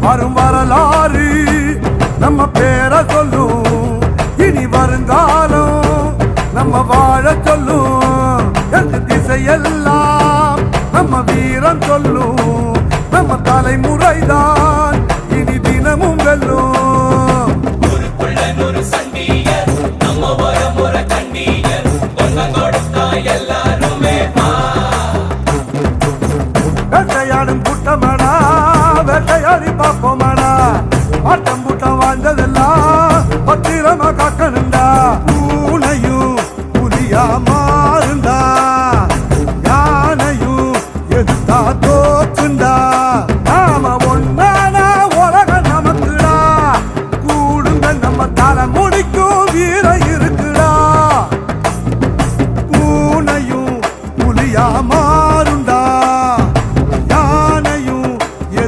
வரும் வரலாறு நம்ம பேரை சொல்லும், இனி வருங்காலம் நம்ம வாழ சொல்லும். எந்த திசையெல்லாம் நம்ம வீரம் சொல்லும், நம்ம தலைமுறைதான் இனி தினமும் வெல்லும். வேட்டையாடும் கூட்டமடா வேட்டையாடி